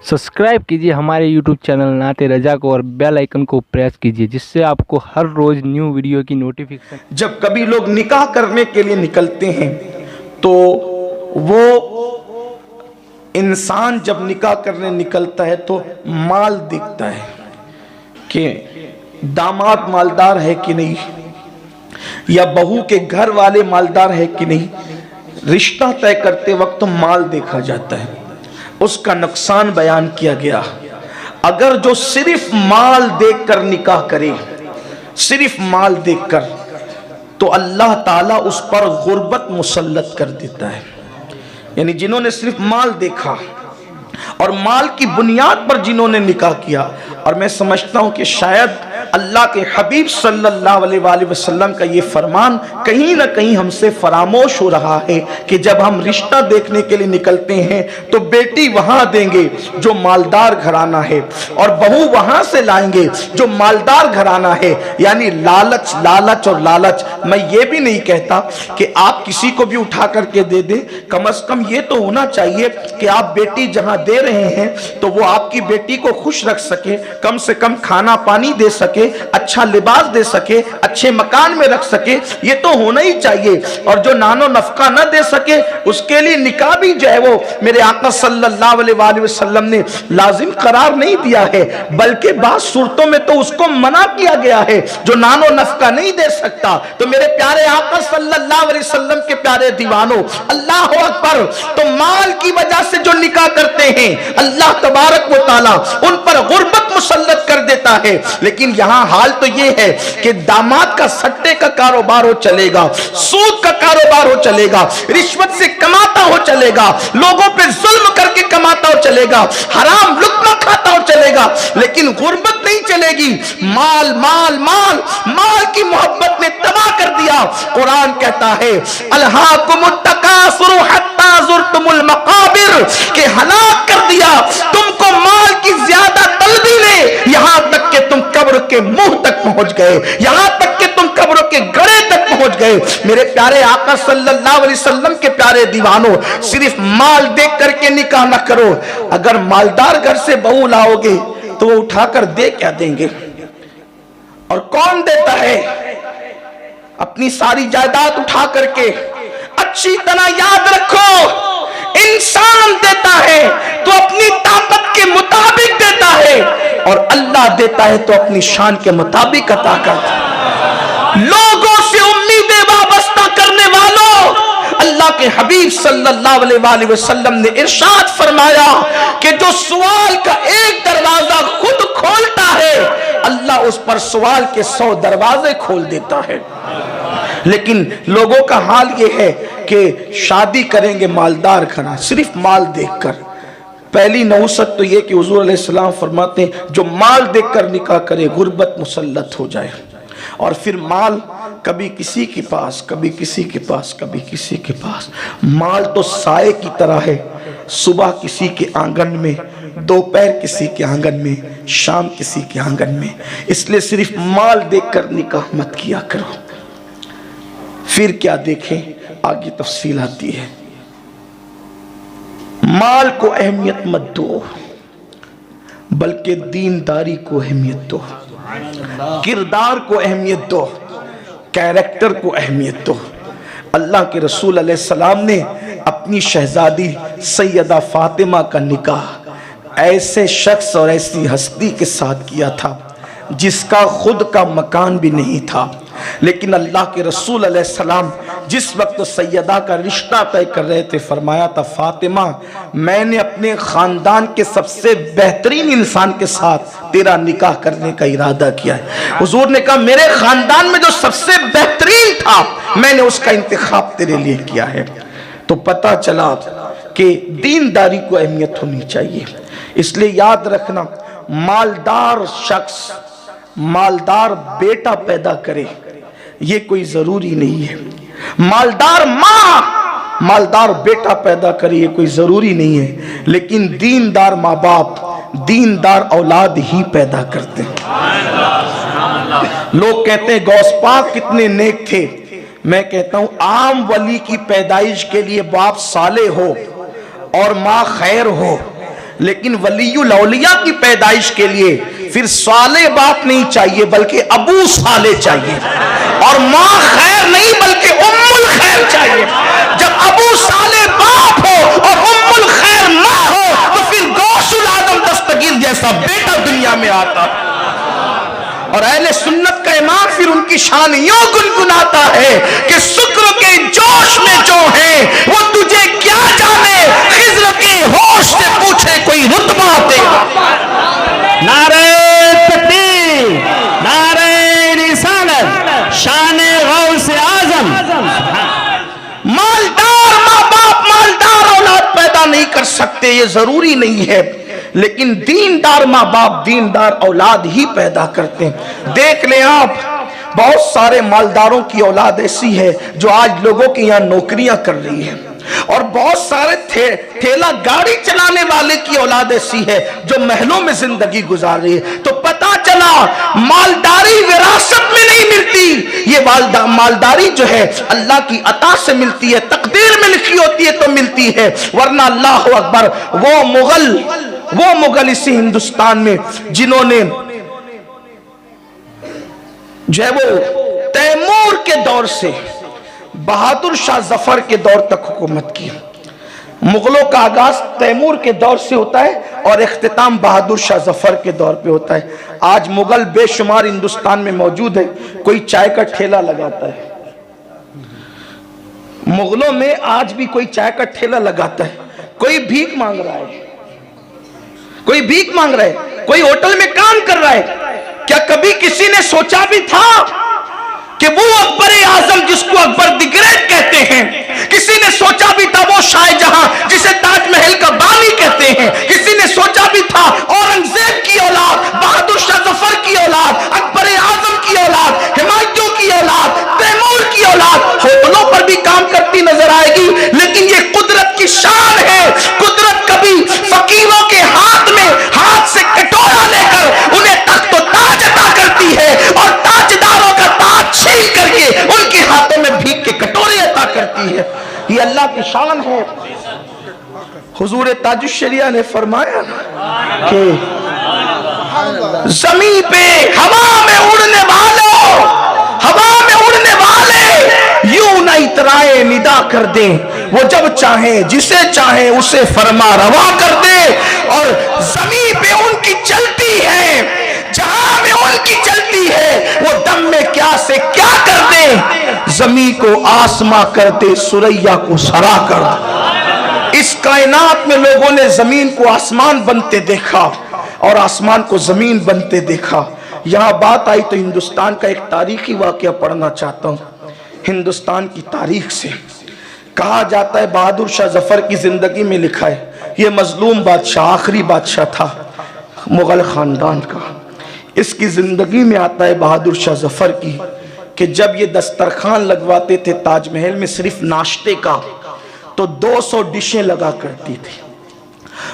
Subscribe कीजिए हमारे YouTube channel नाते रजा को और बेल आइकन को प्रेस कीजिए, जिससे आपको हर रोज़ न्यू वीडियो की नोटिफिकेशन। जब कभी लोग निकाह करने के लिए निकलते हैं तो वो इंसान जब निकाह करने निकलता है तो माल देखता है कि दामाद मालदार है कि नहीं, या बहू के घर वाले मालदार है कि नहीं। रिश्ता तय करते वक्त तो माल देखा जाता है, उसका नुकसान बयान किया गया। अगर जो सिर्फ माल देखकर निकाह करे, सिर्फ माल देखकर, तो अल्लाह ताला उस पर गुर्बत मुसल्लत कर देता है। यानी जिन्होंने सिर्फ माल देखा और माल की बुनियाद पर जिन्होंने निकाह किया, और मैं समझता हूं कि शायद अल्लाह के हबीब सल्लल्लाहु अलैहि वसल्लम का ये फरमान कहीं ना कहीं हमसे फरामोश हो रहा है कि जब हम रिश्ता देखने के लिए निकलते हैं तो बेटी वहां देंगे जो मालदार घराना है, और बहू वहां से लाएंगे जो मालदार घराना है। यानी लालच लालच और लालच। मैं ये भी नहीं कहता कि आप किसी को भी उठा करके दे दें, कम से कम ये तो होना चाहिए कि आप बेटी जहां दे रहे हैं तो वो आपकी बेटी को खुश रख सके, कम से कम खाना पानी दे सके, अच्छा लिबास दे सके, अच्छे मकान में रख सके, ये तो होना ही चाहिए। और जो नानो नफका न दे सके उसके लिए निकाह भी जो है वो मेरे आका सल्लल्लाहु अलैहि वसल्लम ने लाजिम करार नहीं दिया है, बल्कि बात सूरतों में तो उसको मना किया गया है जो नानो नफका नहीं दे सकता। तो मेरे प्यारे आका सल्लल्लाहु अलैहि वसल्लम के प्यारे दीवानों, अल्लाह अकबर। तो माल की वजह से जो निकाह करते हैं अल्लाह तबारक व तआला उन पर गुर्बत मुसल्लत कर देता है। लेकिन यहां हाल तो ये है कि दामाद का सट्टे का कारोबार हो चलेगा, सूद का कारोबार हो चलेगा, रिश्वत से कमाता हो चलेगा, लोगों पे जुल्म करके कमाता हो चलेगा, हराम लुक्मा खाता हो चलेगा, लेकिन गुर्बत नहीं चलेगी। माल माल माल माल की मोहब्बत ने तबाह कर दिया। कुरान कहता है अलहाकुमुत तकासुर हत्ता जुरतुमुल मकाबिर, के हलाक कर दिया तुमको माल की ज्यादा तलबी ने, यहां तक कि तुम कब्र के मुंह तक पहुंच गए, यहां तक कि तुम कब्र के गड़े तक पहुंच गए। मेरे प्यारे आका सल्लल्लाहु अलैहि वसल्लम के प्यारे दीवानों, सिर्फ माल देख करके निकाह न करो। अगर मालदार घर से बहू लाओगे तो वो उठाकर दे क्या देंगे, और कौन देता है? अपनी सारी जायदाद उठा करके। अच्छी तरह याद रखो, इंसान देता है तो अपनी ताकत के मुताबिक देता है, और अल्लाह देता है तो अपनी शान के मुताबिक अता करता है। लोगों से उम्मीदें वाबस्ता करने वालों, अल्लाह के हबीब सल्लल्लाहु अलैहि वसल्लम ने इरशाद फरमाया कि जो सवाल का एक दरवाजा खुद खोलता है, अल्लाह उस पर सवाल के 100 दरवाजे खोल देता है। लेकिन लोगों का हाल ये है कि शादी करेंगे मालदार घराना, सिर्फ माल देखकर। पहली नहुसत तो ये कि हुजूर अलैहिस्सलाम फरमाते हैं जो माल देखकर निकाह करे गुर्बत मुसल्लत हो जाए। और फिर माल कभी किसी के पास, कभी किसी के पास, कभी किसी के पास। माल तो साए की तरह है, सुबह किसी के आंगन में, दोपहर किसी के आंगन में, शाम किसी के आंगन में। इसलिए सिर्फ माल देखकर निकाह मत किया करो। फिर क्या देखें, आगे तफसील आती है। माल को अहमियत मत दो, बल्कि दीनदारी को अहमियत दो, किरदार को अहमियत दो, कैरेक्टर को अहमियत दो। अल्लाह के रसूल अलैहिस्सलाम ने अपनी शहजादी सैयदा फातिमा का निकाह ऐसे शख्स और ऐसी हस्ती के साथ किया था जिसका खुद का मकान भी नहीं था। लेकिन अल्लाह के रसूल अलैहिस्सलाम जिस वक्त सैयदा का रिश्ता तय कर रहे थे, फरमाया था फातिमा, मैंने अपने खानदान के सबसे बेहतरीन इंसान के साथ तेरा निकाह करने का इरादा किया है। हुजूर ने कहा मेरे खानदान में जो सबसे बेहतरीन था मैंने उसका इंतखाब तेरे लिए किया है। तो पता चला कि दीनदारी को अहमियत होनी चाहिए। इसलिए याद रखना, मालदार शख्स मालदार बेटा पैदा करे ये कोई जरूरी नहीं है। मालदार माँ मालदार बेटा पैदा करे ये कोई जरूरी नहीं है। लेकिन दीनदार माँ बाप दीनदार औलाद ही पैदा करते हैं। लोग कहते हैं गौस पाक कितने नेक थे। मैं कहता हूं आम वली की पैदाइश के लिए बाप साले हो और माँ खैर हो, लेकिन वलीयुल औलिया की पैदाइश के लिए फिर साले बाप नहीं चाहिए बल्कि अबू साले चाहिए, और माँ खैर नहीं बल्कि उम्मुल खैर चाहिए। जब अबू साले बाप हो और उम्मुल खैर माँ हो तो फिर गौसुल आदम दस्तगीर जैसा बेटा दुनिया में आता। और अहले सुन्नत का इमाम फिर उनकी शान यूं गुनगुनाता है कि शुक्र के जोश में जो है वो तुझे क्या जाने, खिज़्र के होश से पूछे कोई रुतबा तेरा। नारे तकबीर, नारे रिसालत, शाने गौसे आजम। मालदार माँ बाप मालदार औलाद पैदा नहीं कर सकते, ये जरूरी नहीं है, लेकिन दीनदार माँ बाप दीनदार औलाद ही पैदा करते हैं। देख लें आप, बहुत सारे मालदारों की औलाद ऐसी है जो आज लोगों के यहाँ नौकरियां कर रही है, और बहुत सारे ठेला गाड़ी चलाने वाले की औलाद ऐसी है जो महलों में जिंदगी गुजार रही है। तो पता चला मालदारी विरासत में नहीं मिलती, ये मालदारी जो है अल्लाह की अता से मिलती है, तकदीर में लिखी होती है तो मिलती है, वरना अल्लाह अकबर वो मुगल इसी हिंदुस्तान में जिन्होंने जो है वो तैमूर के दौर से बहादुर शाह जफर के दौर तक हुकूमत की। मुगलों का आगाज तैमूर के दौर से होता है और इख्तिताम बहादुर शाह जफर के दौर पे होता है। आज मुगल बेशुमार हिंदुस्तान में मौजूद है। कोई चाय का ठेला लगाता है, मुगलों में आज भी कोई चाय का ठेला लगाता है, कोई भीख मांग रहा है, कोई भीख मांग रहा है, कोई होटल में काम कर रहा है। क्या कभी किसी ने सोचा भी था कि वो अकबर आजम जिसको अकबर द ग्रेट कहते हैं, किसी ने सोचा भी था वो शाहजहां जिसे ताजमहल का बानी कहते हैं, किसी ने सोचा भी था औरंगजेब की औलाद, बहादुर शाह जफर की औलाद, अकबर आजम की औलाद, हुमायूं की औलाद, तैमूर की औलाद होटलों पर भी काम करती नजर आएगी। लेकिन ये कुदरत की शान है, कुदरत कभी फकीरों के हाथ में हाथ से कटोरा लेकर उन्हें तख्त व ताज अता करती है, और ताजदारों का ताज छीन करके उनके हाथों में भीख के कटोरे अता करती है। ये अल्लाह की शान है। हुजूर ताजुश्शरिया ने फरमाया कि जमीन पे हवा में उड़ने वालों, हवा में उड़ने वाले यूं न इतराए निदा कर दे, वो जब चाहे जिसे चाहे उसे फरमा रवा कर दे। और जमीन पे उनकी चलती है, जहां में उनकी चलती है, वो दम में क्या से क्या कर दे, जमीन को आसमां कर दे, सुरैया को सरा कर दे। इस कायनात में लोगों ने जमीन को आसमान बनते देखा और आसमान को जमीन बनते देखा। यहां बात आई तो हिंदुस्तान का एक तारीखी वाकया पढ़ना चाहता हूं। हिंदुस्तान की तारीख से कहा जाता है, बहादुर शाह जफर की जिंदगी में लिखा है, यह मजलूम बादशाह आखिरी बादशाह था मुगल खानदान का। इसकी जिंदगी में आता है बहादुर शाह जफर की कि जब ये दस्तरखान लगवाते थे ताजमहल में सिर्फ नाश्ते का, तो 200 डिशें लगा करती थी।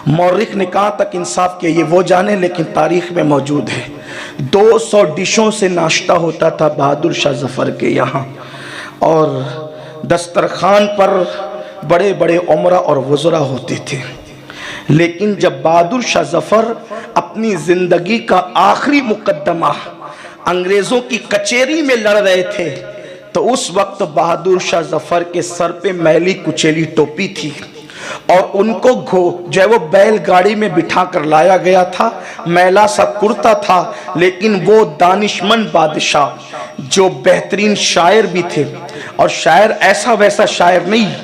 मौरिख ने कहा तक इंसाफ किया, ये वो जाने, लेकिन तारीख में मौजूद है 200 डिशों से नाश्ता होता था बहादुर शाह जफर के यहाँ। और दस्तरखान पर बड़े बड़े उमरा और वज़रा होते थे। लेकिन जब बहादुर शाह जफर अपनी जिंदगी का आखिरी मुकद्दमा अंग्रेजों की कचहरी में लड़ रहे थे, तो उस वक्त बहादुर शाह जफर के सर पे मैली कुचेली टोपी थी और उनको जो है वो बैलगाड़ी में बिठा कर लाया गया था। मैला सा कुर्ता था, लेकिन वो दानिशमंद बादशाह जो बेहतरीन शायर भी थे, और शायर ऐसा वैसा शायर नहीं,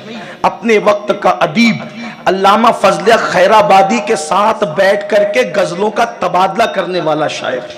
अपने वक्त का अदीब अल्लामा फजल खैराबादी के साथ बैठ करके गजलों का तबादला करने वाला शायर,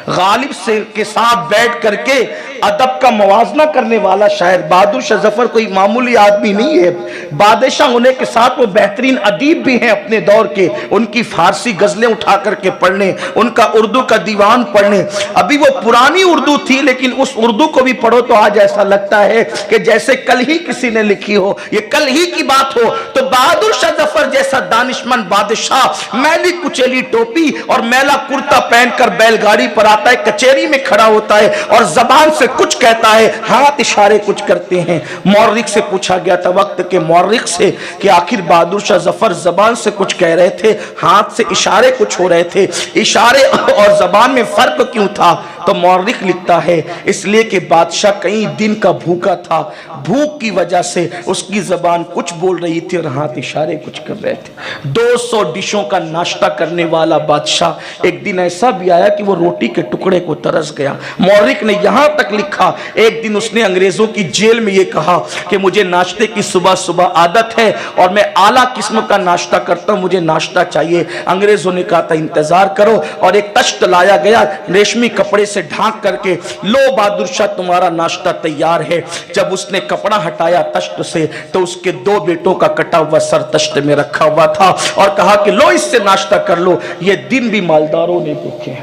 गालिब से के साथ बैठ करके अदब का मवाजना करने वाला शायर। बहादुर शाह जफर कोई मामूली आदमी नहीं है, बादशाह होने के साथ वो बेहतरीन अदीब भी हैं अपने दौर के। उनकी फारसी गजलें उठा करके पढ़ने, उनका उर्दू का दीवान पढ़ने, अभी वो पुरानी उर्दू थी, लेकिन उस उर्दू को भी पढ़ो तो आज ऐसा लगता है कि जैसे कल ही किसी ने लिखी हो, ये कल ही की बात हो। तो बहादुर शाह जफर जैसा दानिशमंद बादशाह मैली कुचेली टोपी और मैला कुर्ता पहनकर बैलगाड़ी पर लगाता है, कचहरी में खड़ा होता है और जबान से कुछ कहता है, हाथ इशारे कुछ करते हैं। मौर्रिख से पूछा गया था, वक्त के मौर्रिख से, कि आखिर बहादुर शाह जफर जबान से कुछ कह रहे थे, हाथ से इशारे कुछ हो रहे थे, इशारे और जबान में फर्क क्यों था? तो मौर्रिख लिखता है, इसलिए कि बादशाह कई दिन का भूखा था, भूख की वजह से उसकी जबान कुछ बोल रही थी और हाथ इशारे कुछ कर रहे थे। 200 डिशों का नाश्ता करने वाला बादशाह, एक दिन ऐसा भी आया कि वो रोटी के टुकड़े को तरस गया। मौर्रिख ने यहां तक लिखा, एक दिन उसने अंग्रेजों की जेल में ये कहा कि मुझे नाश्ते की सुबह सुबह आदत है और मैं आला किस्म का नाश्ता करता हूं, मुझे नाश्ता चाहिए। अंग्रेजों ने कहा था इंतजार करो, और एक तश्त लाया गया रेशमी कपड़े से ढांक करके, लो बहादुर शाह तुम्हारा नाश्ता तैयार है। जब उसने कपड़ा हटाया तश्त से, तो उसके 2 बेटों का कटा हुआ सर तश्त में रखा हुआ था और कहा कि लो इससे नाश्ता कर लो। ये दिन भी मालदारों ने देखे,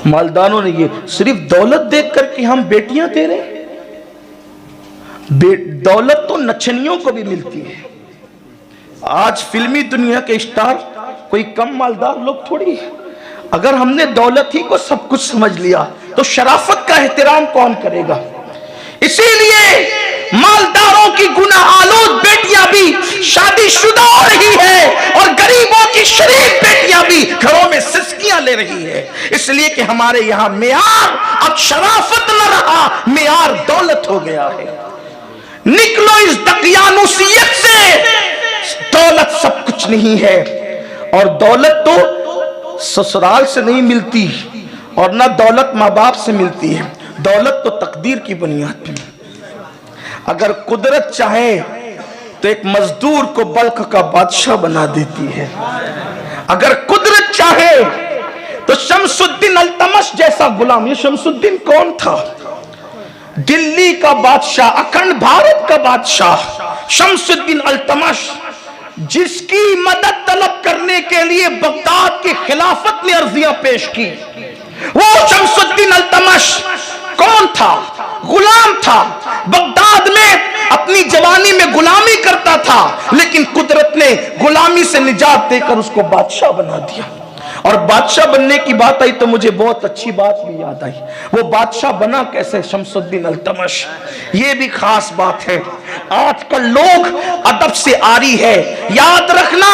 मालदारों ने ये सिर्फ दौलत देख करके हम बेटियां दे रहे, दौलत तो नचनियों को भी मिलती है। आज फिल्मी दुनिया के स्टार कोई कम मालदार लोग थोड़ी है। अगर हमने दौलत ही को सब कुछ समझ लिया तो शराफत का एहतराम कौन करेगा? इसीलिए मालदारों की गुनाह आलूद बेटियां भी शादीशुदा हो रही है और गरीबों की शरीफ बेटियां भी घरों में सिसकियां ले रही है। इसलिए कि हमारे यहां मेयार अब शराफत न रहा, मेयार दौलत हो गया है। निकलो इस दकियानुसियत से, दौलत सब कुछ नहीं है। और दौलत तो ससुराल से नहीं मिलती और ना दौलत माँ बाप से मिलती है, दौलत तो तकदीर की बुनियाद पे। अगर कुदरत चाहे तो एक मजदूर को बल्ख का बादशाह बना देती है। अगर कुदरत चाहे तो शमसुद्दीन अल्तमश जैसा गुलाम, ये शमसुद्दीन कौन था? दिल्ली का बादशाह, अखंड भारत का बादशाह शमसुद्दीन अल्तमश, जिसकी मदद तलब करने के लिए बगदाद की खिलाफत ने अर्जियां पेश की। वो शमसुद्दीन अल्तमश कौन था? गुलाम था, बगदाद में अपनी जवानी में गुलामी करता था, लेकिन कुदरत ने गुलामी से निजात देकर उसको बादशाह बना दिया। और बादशाह बनने की बात आई तो मुझे बहुत अच्छी बात भी याद आई। वो बादशाह बना कैसे? शमसुद्दीन अल्तमश। ये भी खास बात है, आजकल लोग अदब से आरी है। याद रखना,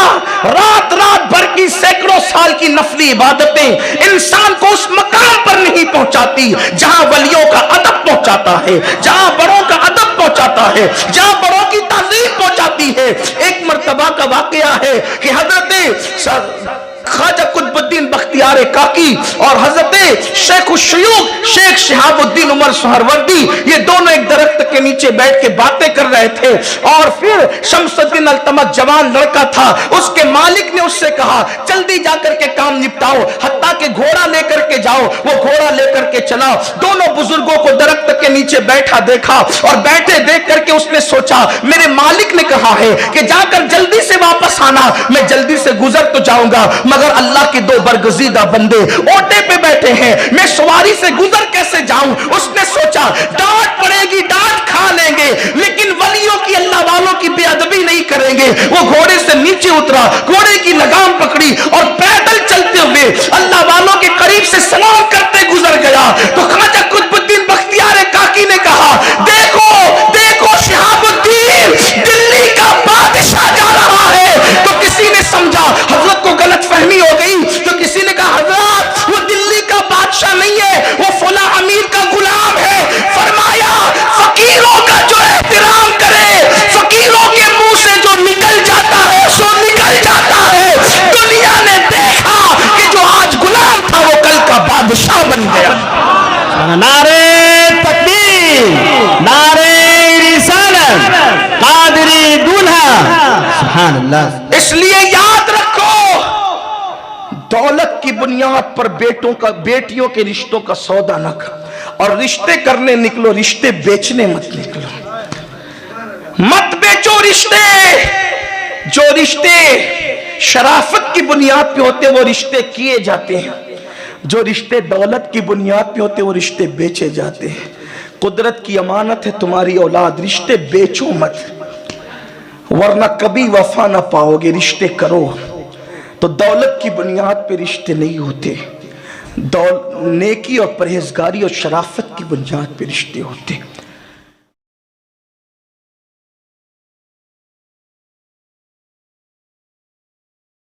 रात रात भर की सैकड़ों साल की नफली इबादतें इंसान को उस मकाम पर नहीं पहुंचाती जहां वलियों का अदब पहुंचाता है, जहां बड़ों का अदब पहुंचाता है, जहां बड़ों की ताज़ीम पहुंचाती है। एक मर्तबा का वाकया है कि हजरत ख्वाजा कुतुबुद्दीन बख्तियार काकी और हजरत शेख उशयूख शेख शिहाबुद्दीन उमर सुहरवर्दी, ये दोनों एक दरख्त के नीचे बैठ के बातें कर रहे थे। और फिर शमसुद्दीन अल्तमश जवान लड़का था, उसके मालिक ने उससे कहा जल्दी जाकर के काम निपटाओ, हत्ता के घोड़ा लेकर के जाओ। वो घोड़ा लेकर के चला, दोनों बुजुर्गों को दरख्त के नीचे बैठा देखा और बैठे देख करके उसने सोचा मेरे मालिक ने कहा है कि जाकर जल्दी से वापस आना, मैं जल्दी से गुजर तो जाऊंगा, मगर अल्लाह के 2 बरगजीदा बंदे ओटे पे बैठे हैं, मैं सवारी से गुजर कैसे जाऊं? उसने सोचा डांट पड़ेगी, डांट खा लेंगे, लेकिन वलियों की, अल्लाह वालों की बेअदबी नहीं करेंगे। वो घोड़े से नीचे उतरा, घोड़े की लगाम पकड़ी और पैदल चलते हुए अल्लाह वालों के करीब से सलाम करते गुजर गया। तो ख्वाजा कुतुबुद्दीन बख्तियार काकी ने कहा देखो देखो शिहाबुद्दीन, दिल्ली का बादशाह जा रहा है। तो किसी ने समझा हजरत को गलत फहमी हो गई, तो किसी ने कहा हजरत वो दिल्ली का बादशाह नहीं है, वो फला अमीर का गुलाम है। फरमाया फकीरों का जो एहतराम करे, फकीरों के मुंह से जो निकल जाता है सो निकल जाता है। दुनिया ने देखा कि जो आज गुलाम था वो कल का बादशाह बन गया। नारे तकबीर, नारे रिसालत, कादरी दूल्हा, सुभान अल्लाह। इसलिए याद रखो, दौलत की बुनियाद पर बेटियों के रिश्तों का सौदा न कर, और रिश्ते करने निकलो, रिश्ते बेचने मत निकलो। मत बेचो रिश्ते। जो रिश्ते शराफत की बुनियाद पे होते वो रिश्ते किए जाते हैं, जो रिश्ते दौलत की बुनियाद पे होते वो रिश्ते बेचे जाते हैं। कुदरत की अमानत है तुम्हारी औलाद, रिश्ते बेचो मत, वरना कभी वफा ना पाओगे। रिश्ते करो। तो दौलत की बुनियाद पे रिश्ते नहीं होते, नेकी और परहेजगारी और शराफत की बुनियाद पर रिश्ते होते हैं।